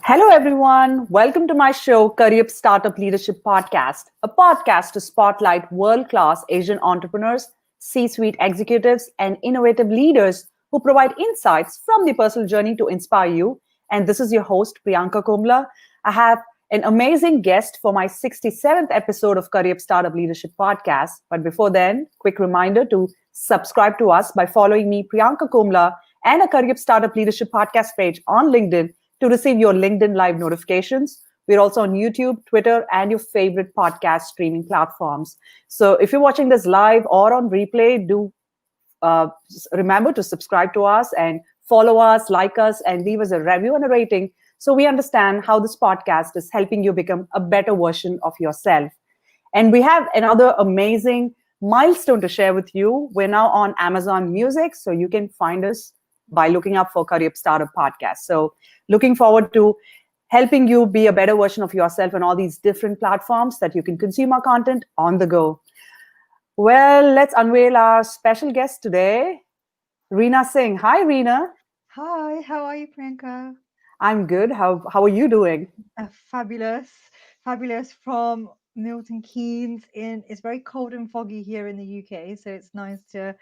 Hello, everyone. Welcome to my show, CurryUp Startup Leadership Podcast, a podcast to spotlight world class Asian entrepreneurs, C suite executives, and innovative leaders who provide insights from the personal journey to inspire you. And this is your host, Priyanka Komala. I have an amazing guest for my 67th episode of CurryUp Startup Leadership Podcast. But before then, quick reminder to subscribe to us by following me, Priyanka Komala, and a CurryUp Startup Leadership Podcast page on LinkedIn to receive your LinkedIn Live notifications. We're also on YouTube, Twitter, and your favorite podcast streaming platforms. So if you're watching this live or on replay, do uh, remember to subscribe to us and follow us, like us, and leave us a review and a rating so we understand how this podcast is helping you become a better version of yourself. And we have another amazing milestone to share with you. We're now on Amazon Music, so you can find us by looking up for CurryUp Startup Podcast. So looking forward to helping you be a better version of yourself on all these different platforms that you can consume our content on the go. Well, let's unveil our special guest today, Reena Singh. Hi, Reena. Hi, how are you, Priyanka? I'm good. How are you doing? Fabulous, fabulous from Milton Keynes. It's very cold and foggy here in the UK, so it's nice to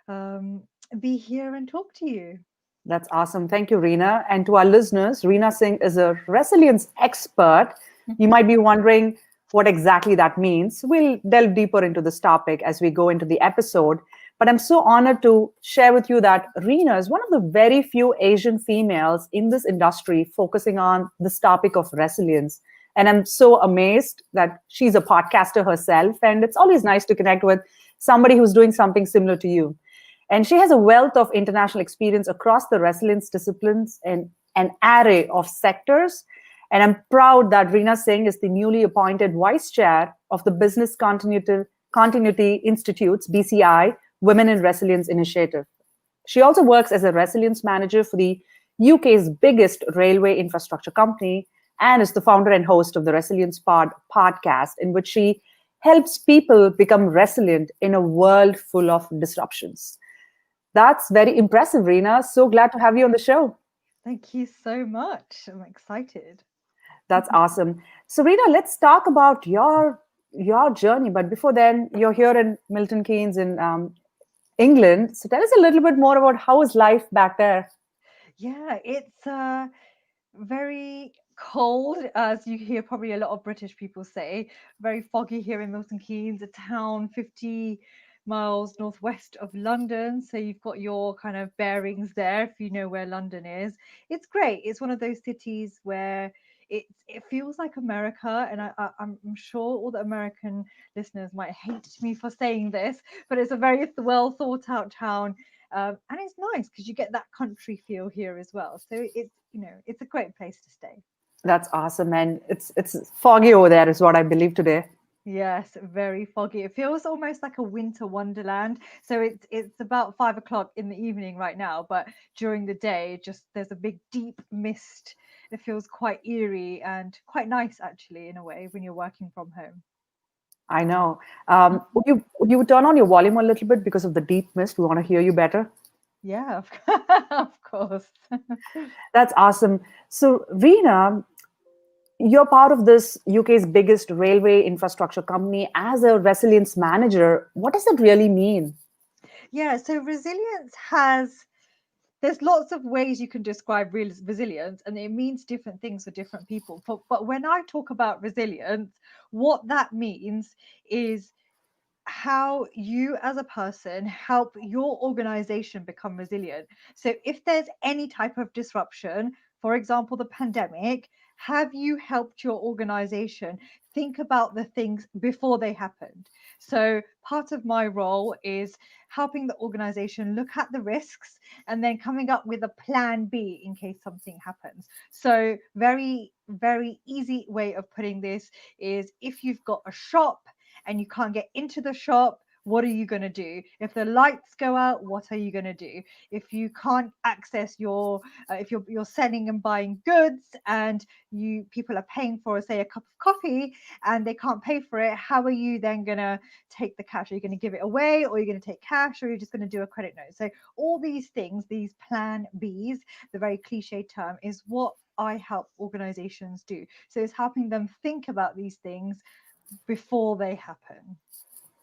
um, be here and talk to you. That's awesome. Thank you, Reena. And to our listeners, Reena Singh is a resilience expert. You might be wondering what exactly that means. We'll delve deeper into this topic as we go into the episode. But I'm so honored to share with you that Reena is one of the very few Asian females in this industry focusing on this topic of resilience. And I'm so amazed that she's a podcaster herself. And it's always nice to connect with somebody who's doing something similar to you. And she has a wealth of international experience across the resilience disciplines and an array of sectors. And I'm proud that Reena Singh is the newly appointed vice chair of the Business Continuity Institute's BCI Women in Resilience Initiative. She also works as a resilience manager for the UK's biggest railway infrastructure company and is the founder and host of the Resilience Pod podcast, in which she helps people become resilient in a world full of disruptions. That's very impressive, Reena. So glad to have you on the show. Thank you so much. I'm excited. That's awesome. So, Reena, let's talk about your journey. But before then, you're here in Milton Keynes in England. So, tell us a little bit more about how is life back there. Yeah, it's very cold, as you hear probably a lot of British people say. Very foggy here in Milton Keynes, a town 50 miles northwest of London. So you've got your kind of bearings there if you know where London is. It's great. It's one of those cities where it feels like America, and I'm sure all the American listeners might hate me for saying this, but it's a very well thought out town, and it's nice because you get that country feel here as well. So it's a great place to stay. That's awesome, and it's foggy over there, is what I believe today. Yes, very foggy. It feels almost like a winter wonderland. So it's about 5 o'clock in the evening right now, but during the day, just there's a big deep mist. It feels quite eerie and quite nice actually in a way when you're working from home. I know. Would you turn on your volume a little bit because of the deep mist? We want to hear you better. Yeah, of course. That's awesome. So, Reena, you're part of this UK's biggest railway infrastructure company as a resilience manager. What does that really mean? Yeah, so resilience has there's lots of ways you can describe resilience, and it means different things for different people. But when I talk about resilience, what that means is how you as a person help your organization become resilient. So if there's any type of disruption, for example the pandemic, have you helped your organization think about the things before they happened? So part of my role is helping the organization look at the risks and then coming up with a plan B in case something happens. So very easy way of putting this is, if you've got a shop and you can't get into the shop, what are you going to do? If the lights go out, what are you going to do? If you can't access your if you're selling and buying goods, and you people are paying for, say, a cup of coffee, and they can't pay for it, how are you then going to take the cash? Are you going to give it away, or are you going to take cash, or are you just going to do a credit note? So all these things, these plan Bs, the very cliche term, is what I help organizations do. So it's helping them think about these things before they happen.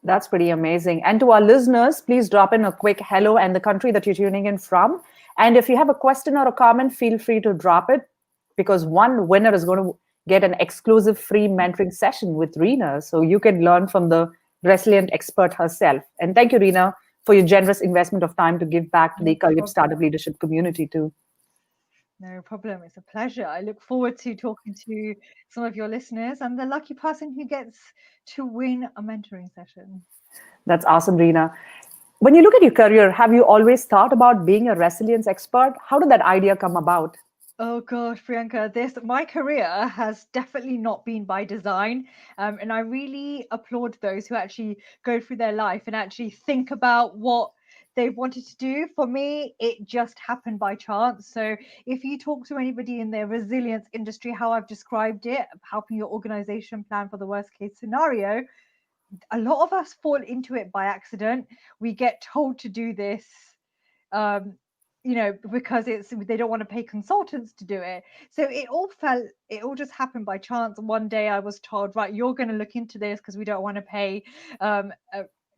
That's pretty amazing. And to our listeners, please drop in a quick hello and the country that you're tuning in from. And if you have a question or a comment, feel free to drop it, because one winner is going to get an exclusive free mentoring session with Reena. So you can learn from the resilient expert herself. And thank you, Reena, for your generous investment of time to give back to No the CurryUp Startup problem. Leadership community too. No problem. It's a pleasure. I look forward to talking to some of your listeners and the lucky person who gets to win a mentoring session. That's awesome, Reena. When you look at your career, have you always thought about being a resilience expert? How did that idea come about? Oh gosh, Priyanka, this my career has definitely not been by design, and I really applaud those who actually go through their life and actually think about what they wanted to do. For me, it just happened by chance. So if you talk to anybody in the resilience industry, how I've described it, helping your organization plan for the worst case scenario, a lot of us fall into it by accident. We get told to do this, um, because they don't want to pay consultants to do it. So it all just happened by chance. One day I was told, right, you're going to look into this because we don't want to pay um,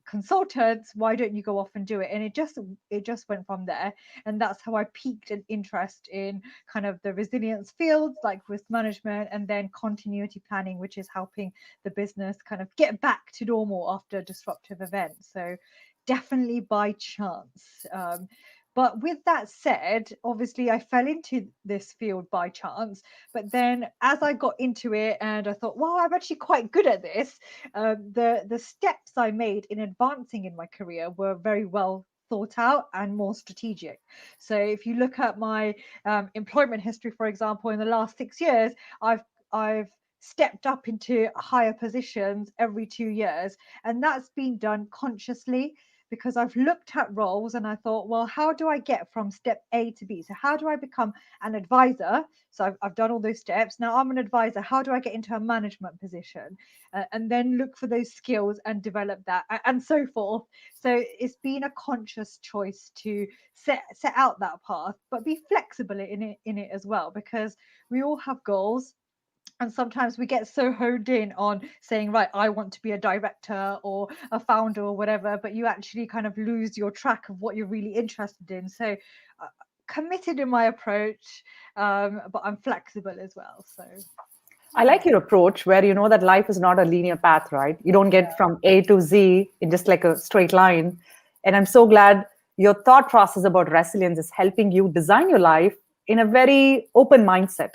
consultants. Why don't you go off and do it? And it just went from there. And that's how I piqued an interest in kind of the resilience fields like risk management, and then continuity planning, which is helping the business kind of get back to normal after disruptive events. So definitely by chance. But with that said, obviously I fell into this field by chance. But then as I got into it and I thought, wow, I'm actually quite good at this, the steps I made in advancing in my career were very well thought out and more strategic. So if you look at my employment history, for example, in the last 6 years, I've stepped up into higher positions every 2 years, and that's been done consciously because I've looked at roles and I thought, well, how do I get from step A to B? So, how do I become an advisor? So, I've done all those steps. Now I'm an advisor. How do I get into a management position? And then look for those skills and develop that, and so forth. So, it's been a conscious choice to set out that path, but be flexible in it as well, because we all have goals, and sometimes we get so honed in on saying, right, I want to be a director or a founder or whatever, but you actually kind of lose your track of what you're really interested in. So committed in my approach, but I'm flexible as well. So I yeah. like your approach where you know that life is not a linear path, right? You don't Yeah. get from A to Z in just like a straight line. And I'm so glad your thought process about resilience is helping you design your life in a very open mindset.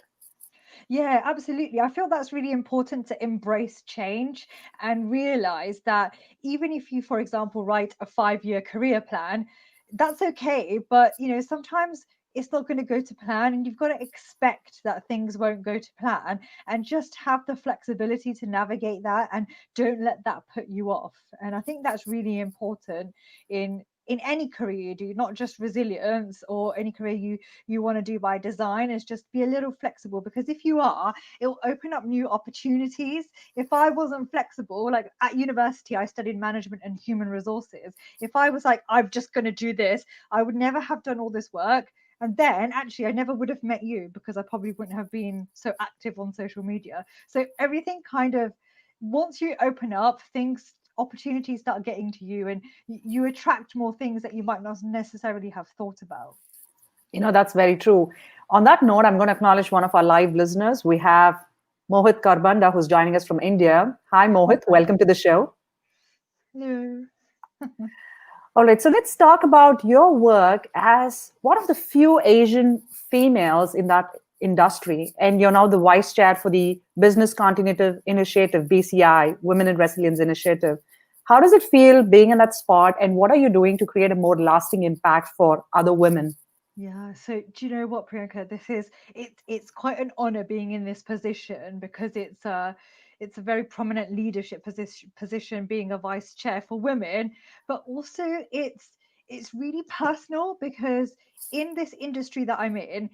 Yeah, absolutely. I feel that's really important, to embrace change and realize that even if you, for example, write a 5-year career plan, that's okay. But, sometimes it's not going to go to plan, and you've got to expect that things won't go to plan, and just have the flexibility to navigate that, and don't let that put you off. And I think that's really important in any career you do, not just resilience or any career you want to do by design, is just be a little flexible, because if you are, it will open up new opportunities. If I wasn't flexible, like at university I studied management and human resources, if I was like, I'm just going to do this, I would never have done all this work. And then actually I never would have met you, because I probably wouldn't have been so active on social media. So everything kind of, once you open up, things, opportunities start getting to you, and you attract more things that you might not necessarily have thought about. That's very true. On that note, I'm going to acknowledge one of our live listeners. We have Mohit Karbanda, who's joining us from India. Hi, Mohit. Welcome to the show. Hello. All right, so let's talk about your work as one of the few Asian females in that industry. And you're now the vice chair for the Business Continuity Initiative, BCI, Women in Resilience Initiative. How does it feel being in that spot, and what are you doing to create a more lasting impact for other women? Yeah, so do you know what, Priyanka? It's quite an honor being in this position, because it's a very prominent leadership position, being a vice chair for women, but also it's really personal, because in this industry that I'm in,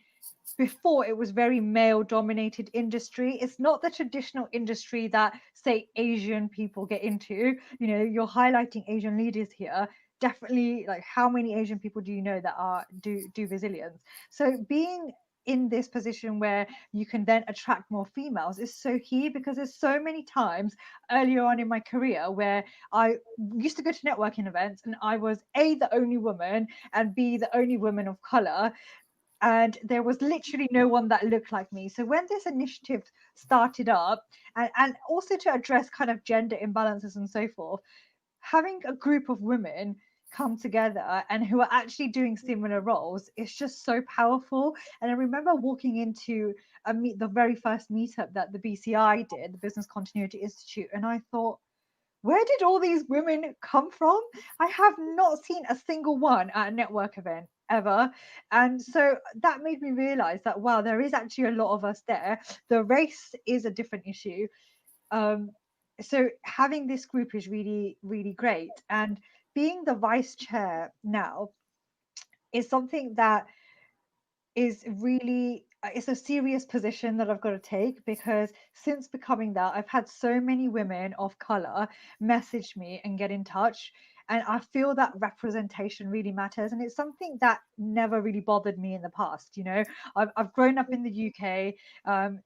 before it was very male dominated industry. It's not the traditional industry that, say, Asian people get into. You know, you're highlighting Asian leaders here. Definitely, like, how many Asian people do you know that are do resilience? So being in this position where you can then attract more females is so key, because there's so many times earlier on in my career where I used to go to networking events and I was A, the only woman, and B, the only woman of color, and there was literally no one that looked like me. So when this initiative started up, and also to address kind of gender imbalances and so forth, having a group of women come together and who are actually doing similar roles is just so powerful. And I remember walking into the very first meetup that the BCI did, the Business Continuity Institute, and I thought, where did all these women come from? I have not seen a single one at a network event ever. And so that made me realize that, wow, there is actually a lot of us there. The race is a different issue. Um, so having this group is really, really great. And being the vice chair now is something that is really it's a serious position that I've got to take, because since becoming that, I've had so many women of color message me and get in touch, and I feel that representation really matters, and it's something that never really bothered me in the past. You know, I've grown up in the UK.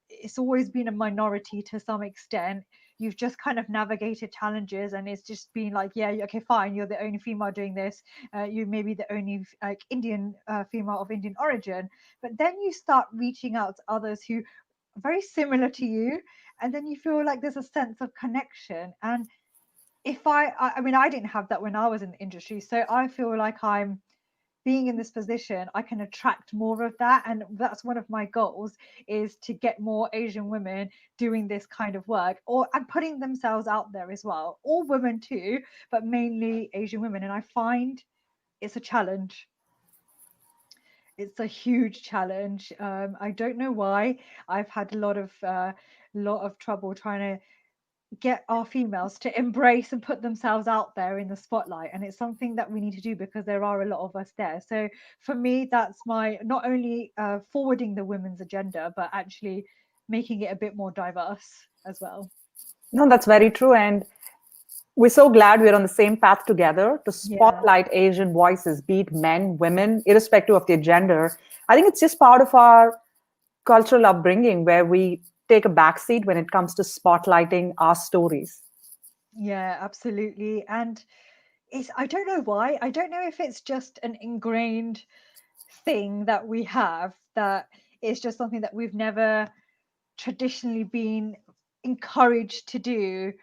It's always been a minority to some extent. You've just kind of navigated challenges, and it's just been like, yeah, okay, fine, you're the only female doing this. You may be the only like Indian female of Indian origin, but then you start reaching out to others who are very similar to you, and then you feel like there's a sense of connection. And if I mean, I didn't have that when I was in the industry, so I feel like I'm being in this position, I can attract more of that. And that's one of my goals, is to get more Asian women doing this kind of work, or and putting themselves out there as well, all women too, but mainly Asian women. And I find it's a challenge. It's a huge challenge. I don't know why. I've had a lot of trouble trying to get our females to embrace and put themselves out there in the spotlight, and it's something that we need to do, because there are a lot of us there. So for me, that's my not only forwarding the women's agenda, but actually making it a bit more diverse as well. No, that's very true. And we're so glad we're on the same path together to Yeah. spotlight Asian voices, be it men, women, irrespective of their gender. I think it's just part of our cultural upbringing where we take a backseat when it comes to spotlighting our stories. Yeah, absolutely. And it's, I don't know why. I don't know if it's just an ingrained thing that we have, that it's just something that we've never traditionally been encouraged to do,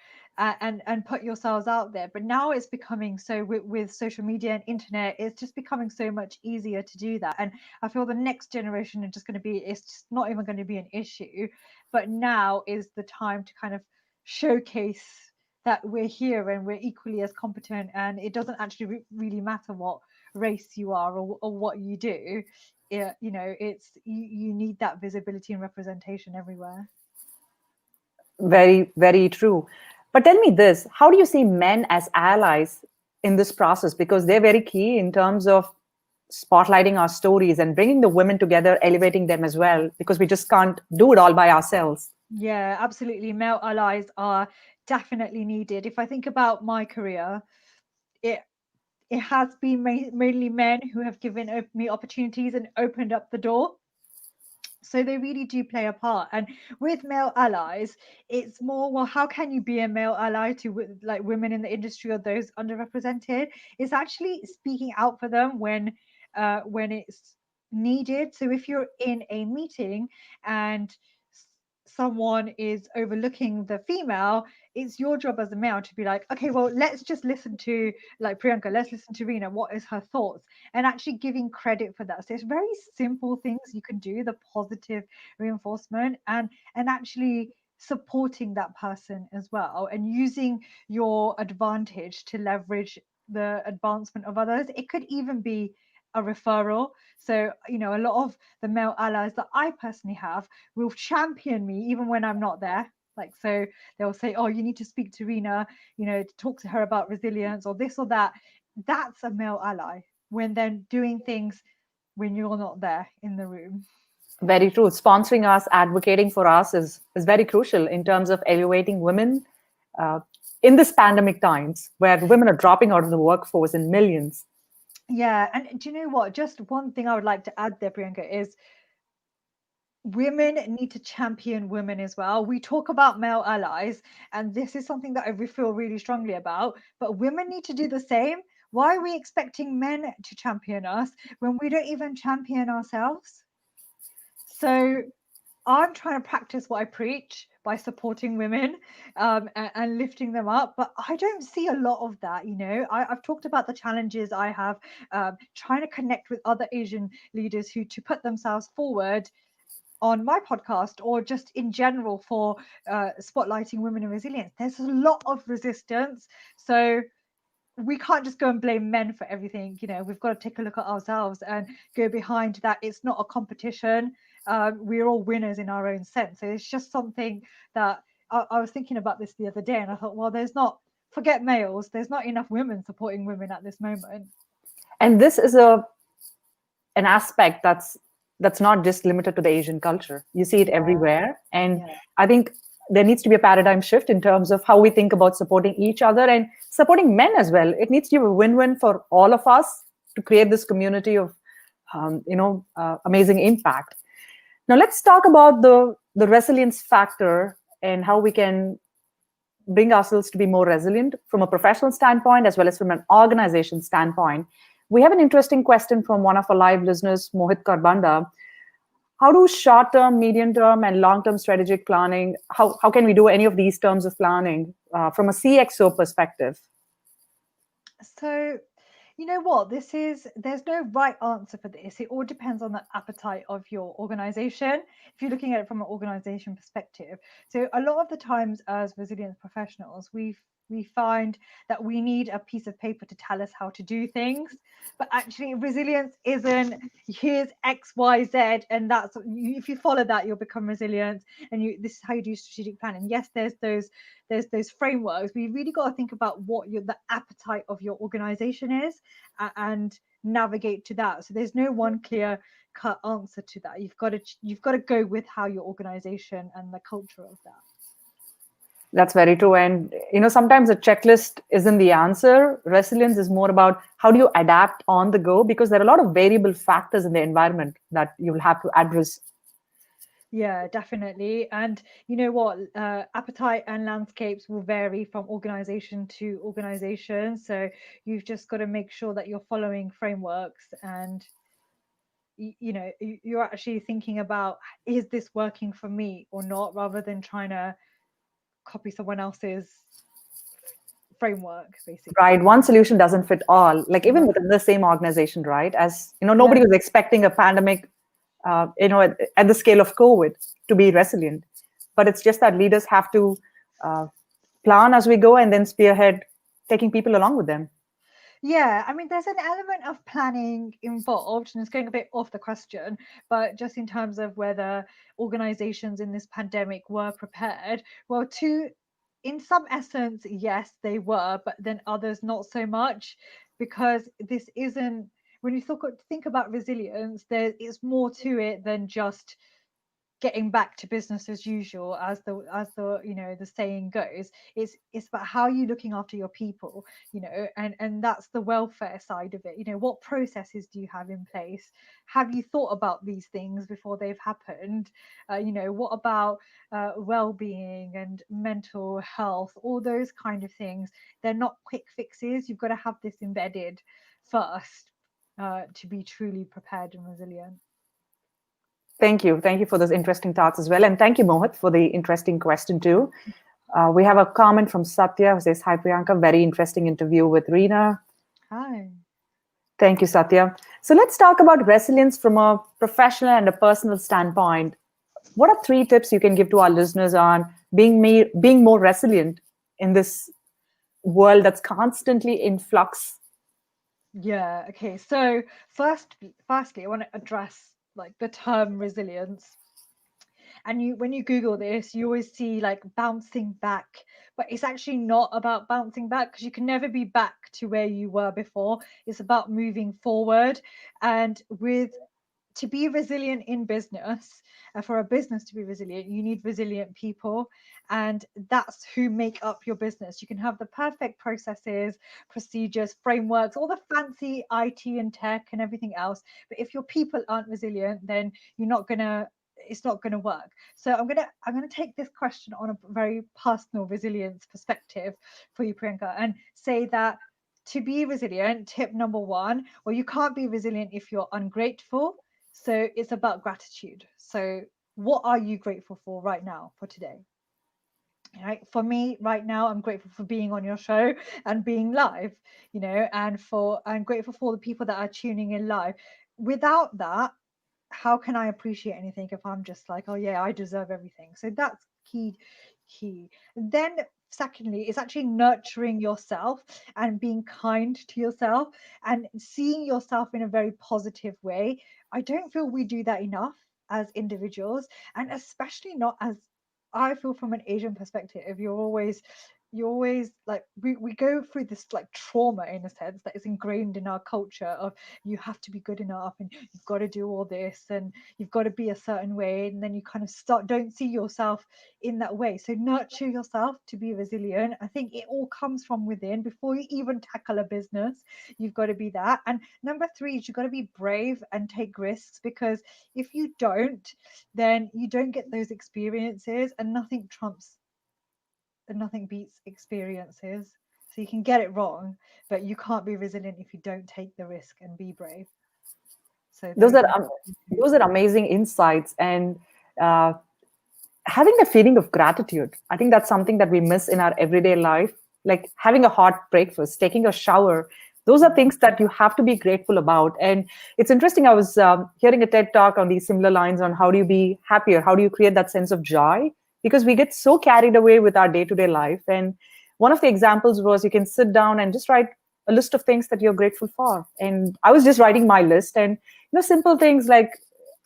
and put yourselves out there. But now it's becoming so, with social media and internet, it's just becoming so much easier to do that. And I feel the next generation are just going to be, it's just not even going to be an issue. But now is the time to kind of showcase that we're here and we're equally as competent, and it doesn't actually really matter what race you are, or what you do. Yeah, you know, it's you need that visibility and representation everywhere. Very, very true. But tell me this, how do you see men as allies in this process? Because they're very key in terms of spotlighting our stories and bringing the women together, elevating them as well, because we just can't do it all by ourselves. Yeah, absolutely. Male allies are definitely needed. If I think about my career, it it has been mainly men who have given me opportunities and opened up the door. So they really do play a part. And with male allies, it's more, well, how can you be a male ally to like women in the industry or those underrepresented? It's actually speaking out for them when it's needed. So if you're in a meeting and someone is overlooking the female, it's your job as a male to be like, okay, well, let's just listen to, like, Priyanka, let's listen to Reena, what is her thoughts, and actually giving credit for that. So it's very simple things you can do, the positive reinforcement, and actually supporting that person as well, and using your advantage to leverage the advancement of others. It could even be a referral. So, you know, a lot of the male allies that I personally have will champion me even when I'm not there. Like, so they'll say, oh, you need to speak to Rina, to talk to her about resilience or this or that. That's a male ally when they're doing things when you're not there in the room. Very true. Sponsoring us, advocating for us is very crucial in terms of elevating women uh, in this pandemic times where women are dropping out of the workforce in millions. Yeah. And do you know what? Just one thing I would like to add there, Priyanka, is women need to champion women as well. We talk about male allies, and this is something that I feel really strongly about, but women need to do the same. Why are we expecting men to champion us when we don't even champion ourselves? So I'm trying to practice what I preach by supporting women and lifting them up, but I don't see a lot of that. I've talked about the challenges I have trying to connect with other Asian leaders who to put themselves forward on my podcast or just in general for spotlighting women in resilience. There's a lot of resistance. So we can't just go and blame men for everything. We've got to take a look at ourselves and go behind that. It's not a competition. We're all winners in our own sense. So it's just something that I was thinking about this the other day, and I thought, well, forget males, there's not enough women supporting women at this moment. And this is an aspect that's not just limited to the Asian culture. You see it everywhere. And I think there needs to be a paradigm shift in terms of how we think about supporting each other and supporting men as well. It needs to be a win-win for all of us to create this community of, amazing impact. Now, let's talk about the resilience factor and how we can bring ourselves to be more resilient from a professional standpoint as well as from an organization standpoint. We have an interesting question from one of our live listeners, Mohit Karbanda. How do short-term, medium-term, and long-term strategic planning, how can we do any of these terms of planning from a CXO perspective? So, you know what? There's no right answer for this. It all depends on the appetite of your organization. If you're looking at it from an organization perspective. So a lot of the times as resilience professionals, we find that we need a piece of paper to tell us how to do things. But actually resilience isn't here's X, Y, Z, and if you follow that, you'll become resilient. And this is how you do strategic planning. Yes, there's those frameworks, but you really got to think about what the appetite of your organization is and navigate to that. So there's no one clear cut answer to that. You've got to go with how your organization and the culture of that. That's very true. And, sometimes a checklist isn't the answer. Resilience is more about how do you adapt on the go, because there are a lot of variable factors in the environment that you'll have to address. Yeah, definitely. And you know what? Appetite and landscapes will vary from organization to organization. So you've just got to make sure that you're following frameworks and you're actually thinking about, is this working for me or not, rather than trying to copy someone else's framework, basically. Right. One solution doesn't fit all, like even within the same organization, right? As nobody was expecting a pandemic, at the scale of COVID to be resilient. But it's just that leaders have to plan as we go and then spearhead taking people along with them. Yeah, I mean, there's an element of planning involved, and it's going a bit off the question, but just in terms of whether organizations in this pandemic were prepared, well, in some essence, yes, they were, but then others not so much, because this isn't, when you think about resilience, there is more to it than just getting back to business as usual, as the the saying goes. It's about how you're looking after your people, and that's the welfare side of it. What processes do you have in place? Have you thought about these things before they've happened? What about well-being and mental health, all those kind of things? They're not quick fixes. You've got to have this embedded first to be truly prepared and resilient. Thank you. Thank you for those interesting thoughts as well. And thank you, Mohit, for the interesting question too. We have a comment from Satya who says, hi, Priyanka, very interesting interview with Reena. Hi. Thank you, Satya. So let's talk about resilience from a professional and a personal standpoint. What are 3 tips you can give to our listeners on being more resilient in this world that's constantly in flux? Yeah, okay. So firstly, I want to address like the term resilience And when you Google this, you always see like bouncing back, but it's actually not about bouncing back, because you can never be back to where you were before. It's about moving forward. And to be resilient in business, for a business to be resilient, you need resilient people, and that's who make up your business. You can have the perfect processes, procedures, frameworks, all the fancy IT and tech and everything else, but if your people aren't resilient, then you're not gonna it's not going to work. So I'm going to take this question on a very personal resilience perspective for you, Priyanka, and say that to be resilient, tip number one, well, you can't be resilient if you're ungrateful. So it's about gratitude. So what are you grateful for right now, for today? Right, for me right now, I'm grateful for being on your show and being live, and I'm grateful for the people that are tuning in live. Without that, how can I appreciate anything if I'm just like, oh yeah, I deserve everything? So that's key. Then secondly, it's actually nurturing yourself and being kind to yourself and seeing yourself in a very positive way. I don't feel we do that enough as individuals, and especially not as, I feel from an Asian perspective, you're always like, we go through this like trauma in a sense that is ingrained in our culture of, you have to be good enough and you've got to do all this and you've got to be a certain way, and then you kind of don't see yourself in that way. So nurture yourself to be resilient. I think it all comes from within. Before you even tackle a business, you've got to be that. And number three is you've got to be brave and take risks, because if you don't, then you don't get those experiences, and nothing beats experiences. So you can get it wrong, but you can't be resilient if you don't take the risk and be brave. So Those those are are um, those are amazing insights, and uh, having the feeling of gratitude. I think that's something that we miss in our everyday life, like having a hot breakfast, taking a shower. Those are things that you have to be grateful about. And it's interesting. I was hearing a TED talk on these similar lines on how do you be happier? How do you create that sense of joy? Because we get so carried away with our day to day life. And one of the examples was you can sit down and just write a list of things that you're grateful for. And I was just writing my list, and simple things like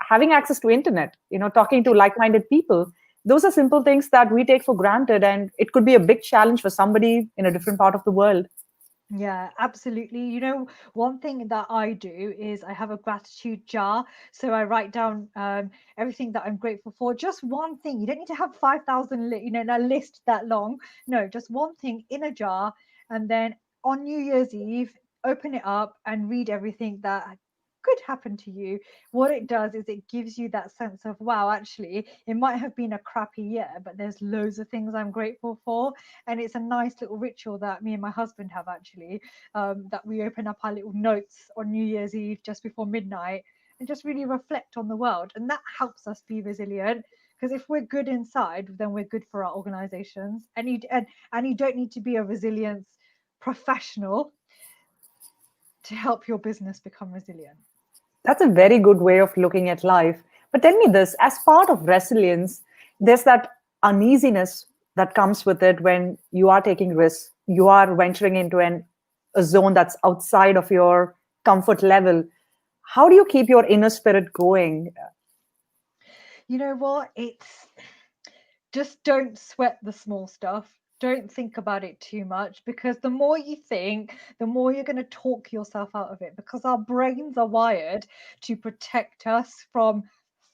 having access to internet, talking to like-minded people. Those are simple things that we take for granted, and it could be a big challenge for somebody in a different part of the world. Yeah, absolutely. One thing that I do is I have a gratitude jar. So I write down everything that I'm grateful for. Just one thing. You don't need to have 5,000, a list that long. No, just one thing in a jar. And then on New Year's Eve, open it up and read everything that could happen to you. What it does is it gives you that sense of, wow, actually, it might have been a crappy year, but there's loads of things I'm grateful for. And it's a nice little ritual that me and my husband have actually, that we open up our little notes on New Year's Eve just before midnight and just really reflect on the world. And that helps us be resilient. Because if we're good inside, then we're good for our organizations. And you don't need to be a resilience professional to help your business become resilient. That's a very good way of looking at life. But tell me this, as part of resilience, there's that uneasiness that comes with it when you are taking risks, you are venturing into a zone that's outside of your comfort level. How do you keep your inner spirit going? You know what? It's just, don't sweat the small stuff. Don't think about it too much, because the more you think, the more you're going to talk yourself out of it, because our brains are wired to protect us from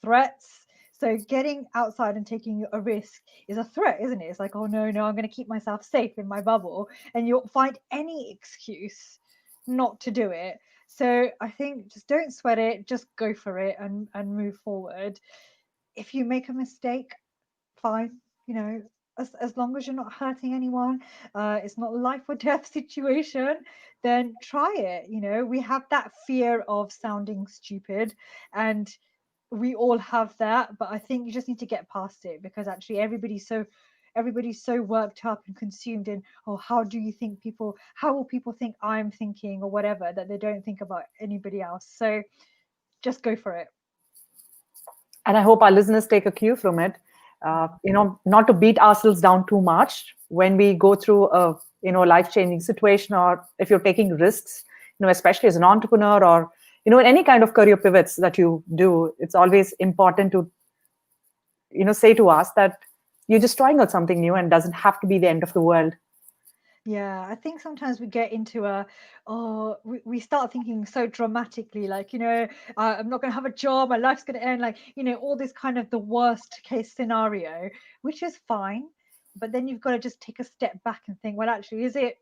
threats. So getting outside and taking a risk is a threat, isn't it? It's like, oh no, no, I'm going to keep myself safe in my bubble. And you'll find any excuse not to do it. So I think just don't sweat it, just go for it and move forward. If you make a mistake, fine, as long as you're not hurting anyone, it's not a life or death situation, then try it. We have that fear of sounding stupid, and we all have that, but I think you just need to get past it, because actually everybody's so worked up and consumed in, oh, how will people think I'm thinking, or whatever, that they don't think about anybody else. So just go for it. And I hope our listeners take a cue from it. Not to beat ourselves down too much when we go through a life-changing situation, or if you're taking risks, especially as an entrepreneur, or in any kind of career pivots that you do. It's always important to say to us that you're just trying out something new and doesn't have to be the end of the world. Yeah, I think sometimes we get into we start thinking so dramatically, like, I'm not going to have a job, my life's going to end, like, all this kind of the worst case scenario, which is fine. But then you've got to just take a step back and think, well, actually, is it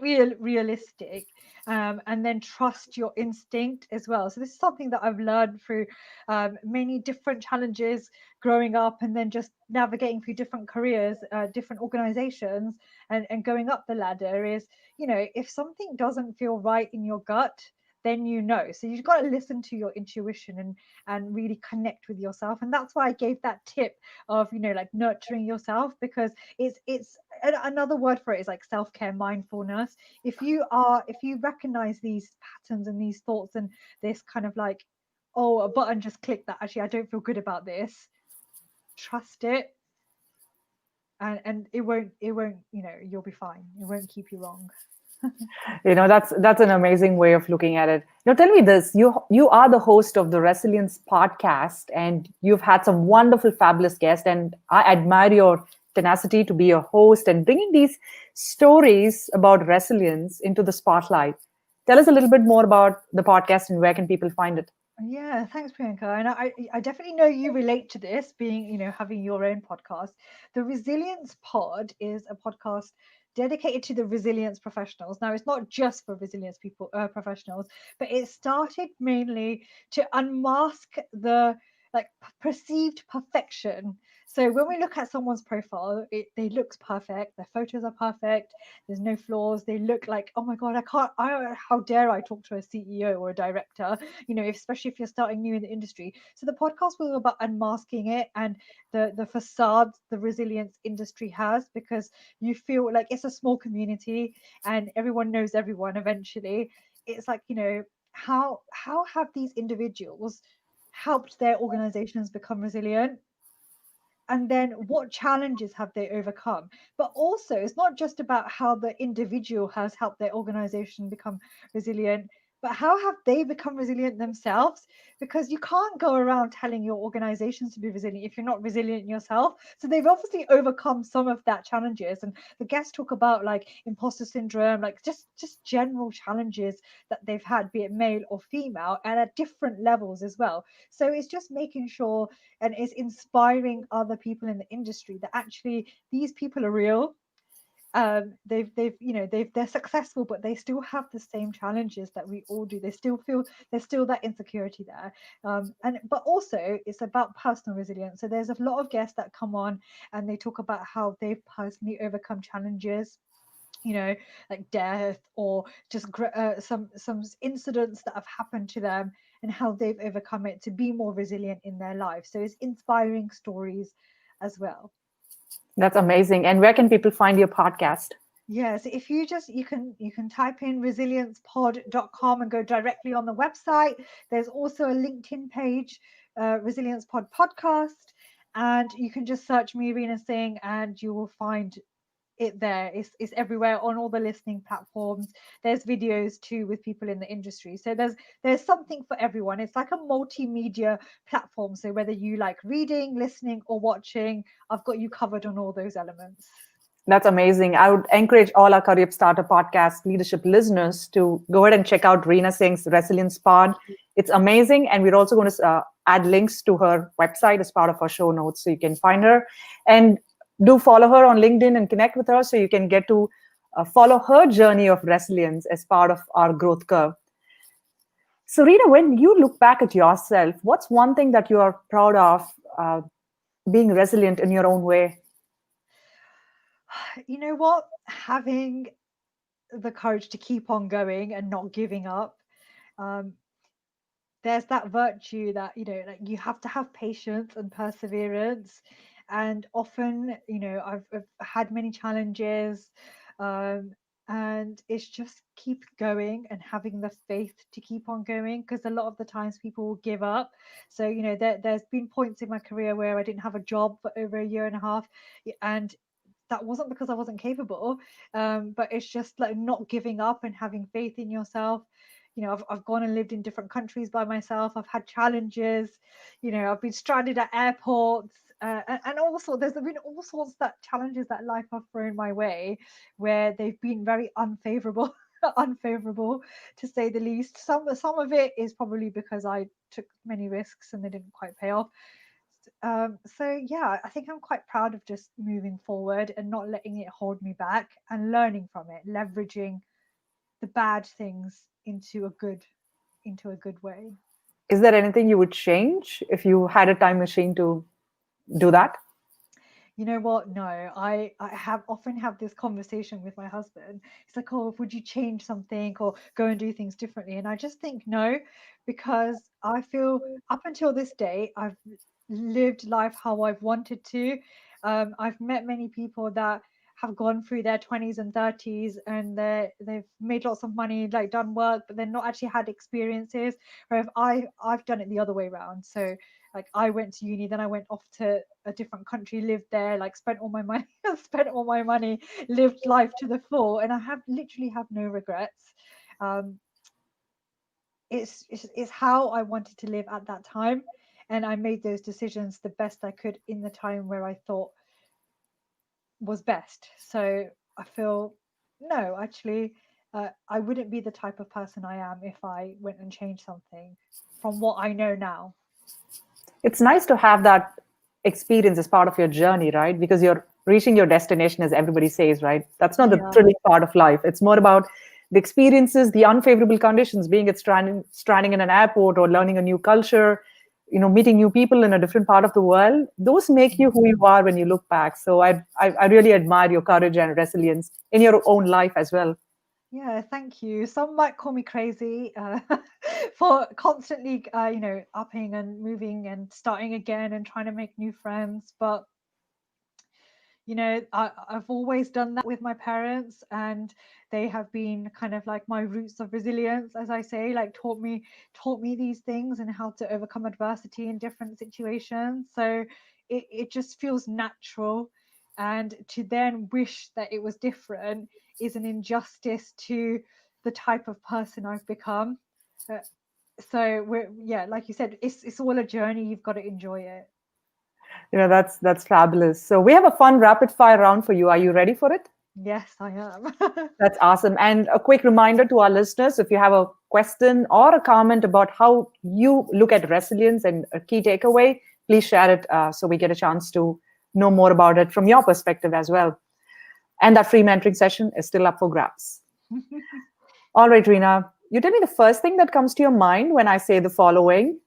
realistic? And then trust your instinct as well. So this is something that I've learned through many different challenges growing up, and then just navigating through different careers, different organizations, and going up the ladder is, if something doesn't feel right in your gut, then so you've got to listen to your intuition and really connect with yourself. And that's why I gave that tip of, like, nurturing yourself, because it's another word for it is like self-care, mindfulness. If you recognize these patterns and these thoughts and this kind of like, oh, a button just clicked that actually I don't feel good about this, trust it, and it won't you'll be fine. It won't keep you wrong. That's an amazing way of looking at it. Now, tell me this: you are the host of the Resilience podcast, and you've had some wonderful, fabulous guests, and I admire your tenacity to be a host and bringing these stories about resilience into the spotlight. Tell us a little bit more about the podcast and where can people find it. Yeah, thanks, Priyanka. And I definitely know you relate to this, being, having your own podcast. The Resilience Pod is a podcast dedicated to the resilience professionals. Now, it's not just for resilience people, professionals, but it started mainly to unmask the like perceived perfection. So when we look at someone's profile, they looks perfect, their photos are perfect, there's no flaws, they look like, oh my God, how dare I talk to a CEO or a director, especially if you're starting new in the industry. So the podcast was about unmasking it and the facade the resilience industry has, because you feel like it's a small community and everyone knows everyone eventually. It's like, how have these individuals helped their organizations become resilient? And then what challenges have they overcome? But also, it's not just about how the individual has helped their organization become resilient, but how have they become resilient themselves? Because you can't go around telling your organizations to be resilient if you're not resilient yourself. So they've obviously overcome some of that challenges. And the guests talk about like imposter syndrome, like just general challenges that they've had, be it male or female, and at different levels as well. So it's just making sure and is inspiring other people in the industry that actually these people are real. They're successful, but they still have the same challenges that we all do. They still feel there's still that insecurity there. And but also it's about personal resilience. So there's a lot of guests that come on and they talk about how they've personally overcome challenges, like death or just some incidents that have happened to them, and how they've overcome it to be more resilient in their life. So it's inspiring stories as well. That's amazing. And where can people find your podcast? Yes, if you can type in resiliencepod.com and go directly on the website. There's also a LinkedIn page, Resilience Pod Podcast, and you can just search me, Reena Singh, and you will find it there. It's everywhere on all the listening platforms. There's videos too with people in the industry. So there's something for everyone. It's like a multimedia platform. So whether you like reading, listening, or watching, I've got you covered on all those elements. That's amazing. I would encourage all our CurryUp Startup Podcast leadership listeners to go ahead and check out Reena Singh's Resilience Pod. It's amazing. And we're also going to add links to her website as part of our show notes so you can find her. And do follow her on LinkedIn and connect with her so you can get to follow her journey of resilience as part of our growth curve. So, Reena, when you look back at yourself, what's one thing that you are proud of being resilient in your own way? You know what? Having the courage to keep on going and not giving up. Um, there's that virtue that, like, you have to have patience and perseverance. And often, I've had many challenges, um, and it's just keep going and having the faith to keep on going, because a lot of the times people will give up. So, there's been points in my career where I didn't have a job for over a year and a half, and that wasn't because I wasn't capable, but it's just like not giving up and having faith in yourself. I've gone and lived in different countries by myself. I've had challenges. I've been stranded at airports. and also there's been all sorts that challenges that life have thrown my way, where they've been very unfavorable, unfavorable to say the least. Some of it is probably because I took many risks and they didn't quite pay off. So yeah, I think I'm quite proud of just moving forward and not letting it hold me back and learning from it, leveraging the bad things into a good way. Is there anything you would change if you had a time machine to do that? You know what? No, I have often have this conversation with my husband. He's like, "Oh, would you change something or go and do things differently?" And I just think no, because I feel up until this day I've lived life how I've wanted to. I've met many people that have gone through their 20s and 30s and they've made lots of money, like done work, but they're not actually had experiences. Or if I've done it the other way around. So like I went to uni, then I went off to a different country, lived there, like spent all my money, spent all my money, lived life to the full, and I have literally have no regrets. Um, it's how I wanted to live at that time, and I made those decisions the best I could in the time where I thought was best. So I feel no, actually, I wouldn't be the type of person I am if I went and changed something from what I know now. It's nice to have that experience as part of your journey, right? Because you're reaching your destination, as everybody says, right? That's not the Yeah. thrilling part of life. It's more about the experiences, the unfavorable conditions, being it stranding in an airport or learning a new culture, meeting new people in a different part of the world. Those make you who you are when you look back. So I really admire your courage and resilience in your own life as well. Yeah, thank you. Some might call me crazy for constantly, upping and moving and starting again and trying to make new friends. But I've always done that with my parents, and they have been kind of like my roots of resilience, as I say, like taught me these things and how to overcome adversity in different situations. So it just feels natural, and to then wish that it was different is an injustice to the type of person I've become. Uh, so yeah, like you said, it's all a journey. You've got to enjoy it. That's fabulous. So we have a fun rapid fire round for you. Are you ready for it? Yes, I am. That's awesome. And a quick reminder to our listeners, if you have a question or a comment about how you look at resilience and a key takeaway, please share it so we get a chance to know more about it from your perspective as well. And that free mentoring session is still up for grabs. All right, Reena, you tell me the first thing that comes to your mind when I say the following.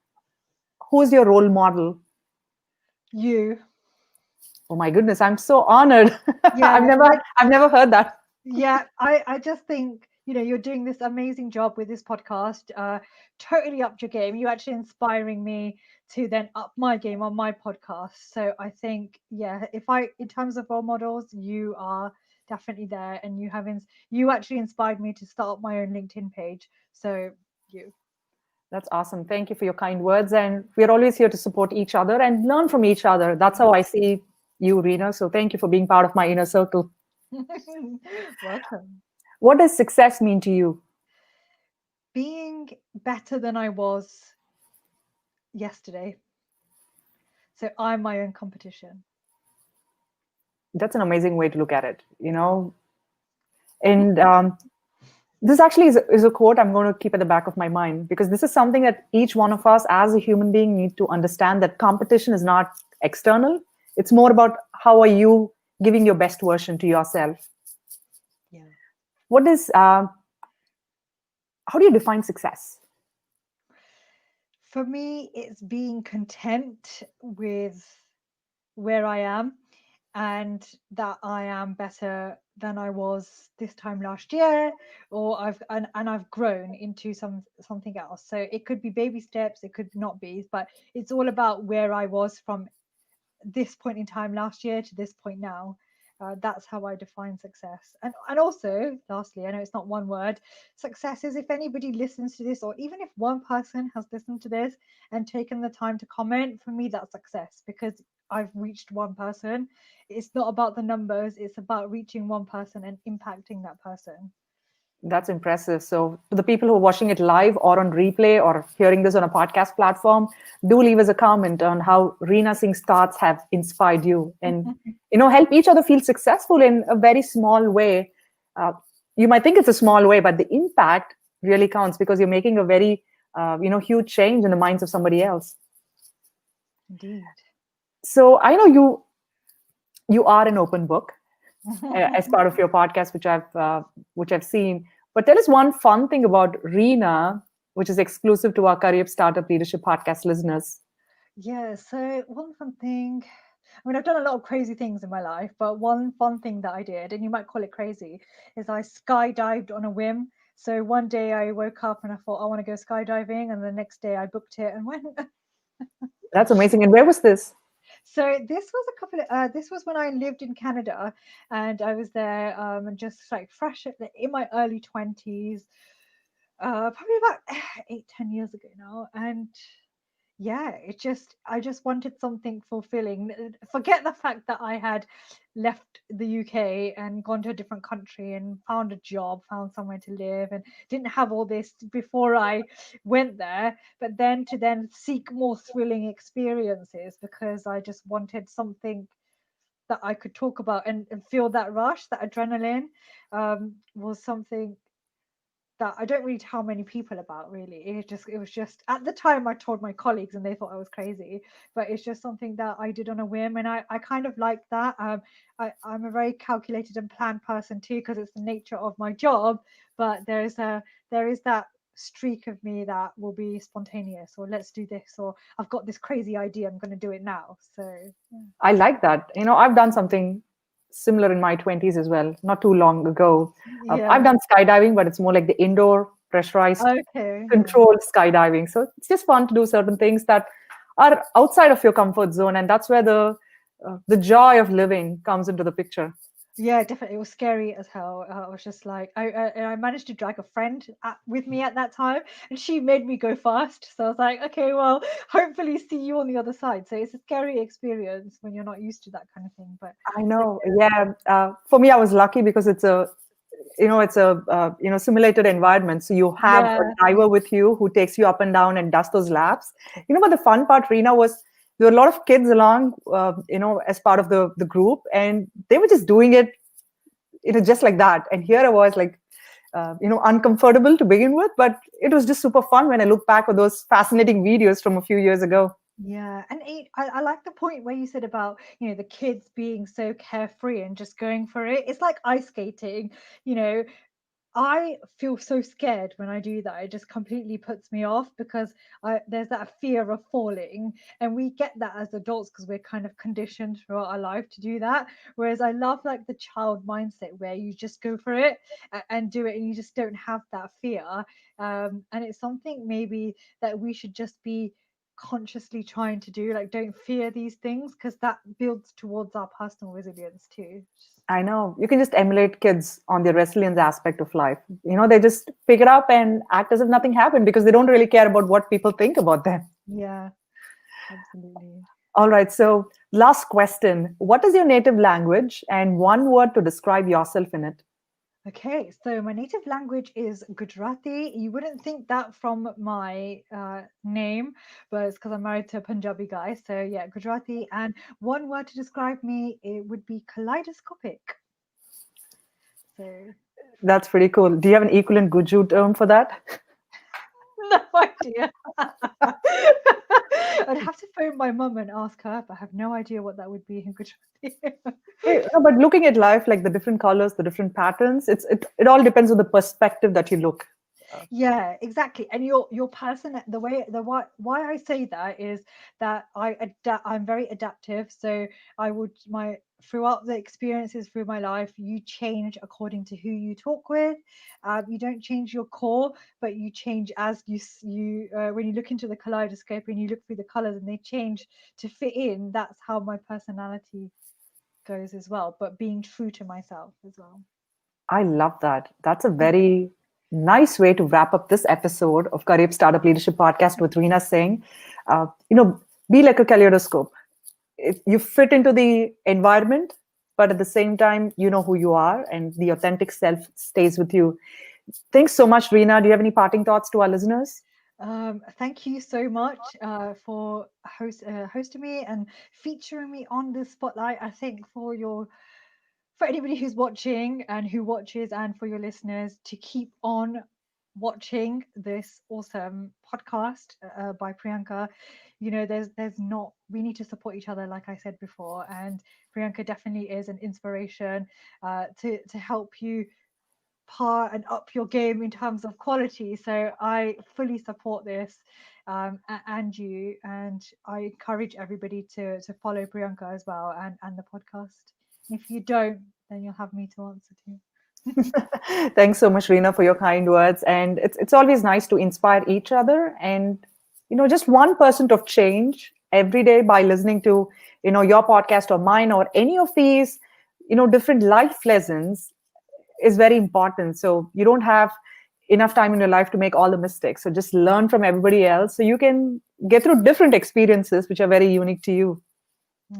Who's your role model? You. Oh my goodness, I'm so honored. Yeah, like I've never heard that. yeah, I just think, you're doing this amazing job with this podcast. Totally upped your game. You actually inspiring me to then up my game on my podcast. So I think, yeah, if I in terms of role models, you are definitely there, and you actually inspired me to start up my own LinkedIn page. So you. That's awesome. Thank you for your kind words. And we're always here to support each other and learn from each other. That's how I see you, Reena. So thank you for being part of my inner circle. Welcome. What does success mean to you? Being better than I was yesterday. So I'm my own competition. That's an amazing way to look at it. And this actually is a quote I'm going to keep at the back of my mind because this is something that each one of us as a human being need to understand that competition is not external. It's more about how are you giving your best version to yourself. Yeah. What is, how do you define success? For me, it's being content with where I am and that I am better than I was this time last year, or I've grown into something else. So it could be baby steps, it could not be, but it's all about where I was from this point in time last year to this point now. That's how I define success. And also, lastly, I know it's not one word. Success is if anybody listens to this, or even if one person has listened to this and taken the time to comment. For me, that's success because I've reached one person. It's not about the numbers. It's about reaching one person and impacting that person. That's impressive. So, to the people who are watching it live or on replay or hearing this on a podcast platform, do leave us a comment on how Reena Singh's thoughts have inspired you, and help each other feel successful in a very small way. Uh, you might think it's a small way, but the impact really counts because you're making a very huge change in the minds of somebody else. Indeed. So I know you are an open book as part of your podcast, which I've seen. But tell us one fun thing about Reena, which is exclusive to our CurryUp Startup Leadership Podcast listeners. Yeah, so one fun thing, I mean, I've done a lot of crazy things in my life, but one fun thing that I did, and you might call it crazy, is I skydived on a whim. So one day I woke up and I thought, I want to go skydiving. And the next day I booked it and went. That's amazing. And where was this? So this was when I lived in Canada, and I was there and just like fresh in my early 20s, probably about 8-10 years ago now. And yeah, I just wanted something fulfilling. Forget the fact that I had left the UK and gone to a different country and found a job, found somewhere to live, and didn't have all this before I went there. But then seek more thrilling experiences, because I just wanted something that I could talk about and feel that rush, that adrenaline, was something that I don't really tell many people about, really. It was just at the time I told my colleagues and they thought I was crazy, but it's just something that I did on a whim, and I kind of like that. I'm a very calculated and planned person too, because it's the nature of my job. But there is that streak of me that will be spontaneous, or let's do this, or I've got this crazy idea, I'm going to do it now. So I like that. I've done something similar in my 20s as well, not too long ago. I've yeah, done skydiving, but it's more like the indoor pressurized, okay, yeah. controlled skydiving. So it's just fun to do certain things that are outside of your comfort zone, and that's where the joy of living comes into the picture. Yeah, definitely. It was scary as hell. I was just like, and I managed to drag a friend with me at that time, and she made me go fast. So I was like, okay, well, hopefully see you on the other side. So it's a scary experience when you're not used to that kind of thing. But I it's know. Yeah. For me, I was lucky because it's a simulated environment. So you have a yeah, driver with you who takes you up and down and does those laps. But the fun part, Reena, was there were a lot of kids along, as part of the group, and they were just doing it, just like that. And here I was like, uncomfortable to begin with, but it was just super fun when I look back at those fascinating videos from a few years ago. yeah. And I like the point where you said about, the kids being so carefree and just going for it. It's like ice skating, you know, I feel so scared when I do that. It just completely puts me off, because there's that fear of falling, and we get that as adults because we're kind of conditioned throughout our life to do that. Whereas I love like the child mindset where you just go for it and do it, and you just don't have that fear. And it's something maybe that we should just be consciously trying to do. Like, don't fear these things, because that builds towards our personal resilience too. I know you can just emulate kids on the resilience aspect of life. They just pick it up and act as if nothing happened because they don't really care about what people think about them. Yeah, absolutely. All right. So, last question. What is your native language and one word to describe yourself in it? Okay, so my native language is Gujarati. You wouldn't think that from my name, but it's because I'm married to a Punjabi guy. So yeah, Gujarati. And one word to describe me, it would be kaleidoscopic. So That's pretty cool. Do you have an equivalent Guju term for that? no idea. I'd have to phone my mum and ask her, but I have no idea what that would be in Gujarati. No, but looking at life, like the different colors, the different patterns, it all depends on the perspective that you look. Yeah, exactly. And your person, why I say that is that I'm very adaptive. So I would my throughout the experiences through my life, you change according to who you talk with. You don't change your core, but you change as when you look into the kaleidoscope and you look through the colors and they change to fit in. That's how my personality goes as well, but being true to myself as well. I love that. That's a very nice way to wrap up this episode of CurryUp Startup Leadership Podcast with Reena Singh. Uh, you know, be like a kaleidoscope. You fit into the environment, but at the same time, you know who you are, and the authentic self stays with you. Thanks so much, Reena. Do you have any parting thoughts to our listeners? Thank you so much for hosting me and featuring me on this spotlight. I think for anybody who's watching and who watches, and for your listeners to keep on watching this awesome podcast by Priyanka. There's not we need to support each other, like I said before, and Priyanka definitely is an inspiration to help you par and up your game in terms of quality. So I fully support this, and you, and I encourage everybody to follow Priyanka as well, and the podcast. If you don't, then you'll have me to answer to. Thanks so much, Reena, for your kind words. And it's always nice to inspire each other. And, just 1% of change every day by listening to, your podcast or mine or any of these, different life lessons is very important. So you don't have enough time in your life to make all the mistakes. So just learn from everybody else so you can get through different experiences which are very unique to you.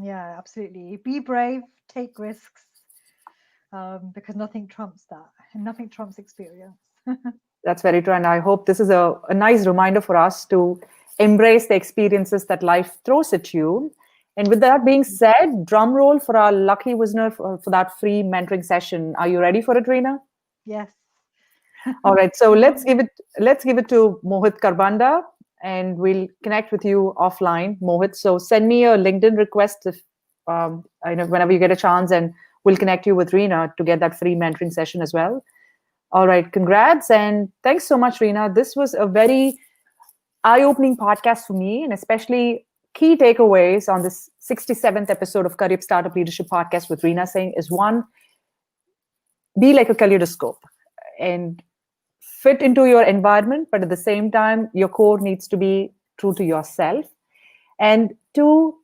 Yeah, absolutely. Be brave, take risks, because nothing trumps that, and nothing trumps experience. That's very true. And I hope this is a nice reminder for us to embrace the experiences that life throws at you. And with that being said, drum roll for our lucky listener for that free mentoring session. Are you ready for it, Reena? Yes. All right. So let's give it to Mohit Karbanda, and we'll connect with you offline, Mohit. So send me a LinkedIn request if I know whenever you get a chance, and we'll connect you with Reena to get that free mentoring session as well. All right. Congrats and thanks so much, Reena. This was a very eye-opening podcast for me, and especially key takeaways on this 67th episode of CurryUp Startup Leadership Podcast with Reena Singh is one, be like a kaleidoscope and fit into your environment, but at the same time, your core needs to be true to yourself. And two,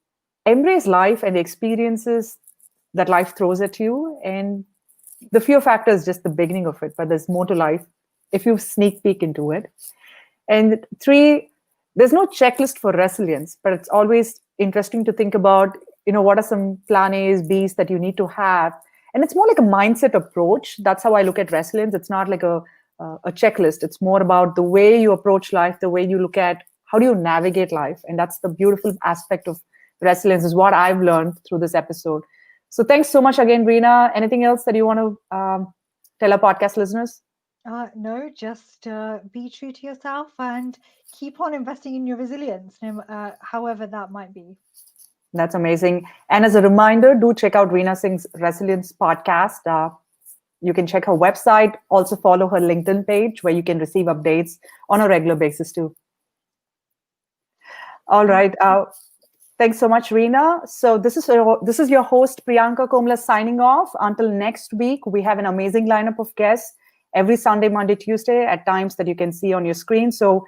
embrace life and the experiences that life throws at you. And the fear factor is just the beginning of it, but there's more to life if you sneak peek into it. And three, there's no checklist for resilience, but it's always interesting to think about, what are some plan A's, B's that you need to have. And it's more like a mindset approach. That's how I look at resilience. It's not like a checklist. It's more about the way you approach life, the way you look at how do you navigate life. And that's the beautiful aspect of resilience is what I've learned through this episode. So thanks so much again, Reena. Anything else that you want to tell our podcast listeners? No, just be true to yourself and keep on investing in your resilience, however that might be. That's amazing. And as a reminder, do check out Reena Singh's Resilience podcast. You can check her website, also follow her LinkedIn page where you can receive updates on a regular basis too. All right. Thanks so much, Reena. So this is your host, Priyanka Komala, signing off. Until next week, we have an amazing lineup of guests every Sunday, Monday, Tuesday at times that you can see on your screen. So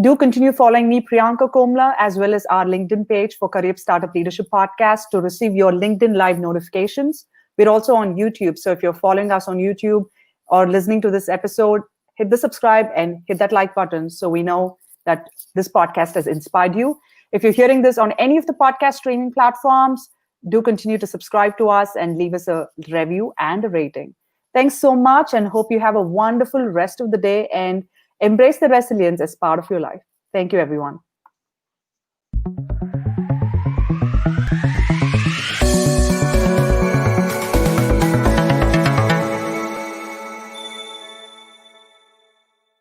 do continue following me, Priyanka Komala, as well as our LinkedIn page for CurryUp Startup Leadership Podcast to receive your LinkedIn live notifications. We're also on YouTube. So if you're following us on YouTube or listening to this episode, hit the subscribe and hit that like button so we know that this podcast has inspired you. If you're hearing this on any of the podcast streaming platforms, do continue to subscribe to us and leave us a review and a rating. Thanks so much and hope you have a wonderful rest of the day and embrace the resilience as part of your life. Thank you, everyone.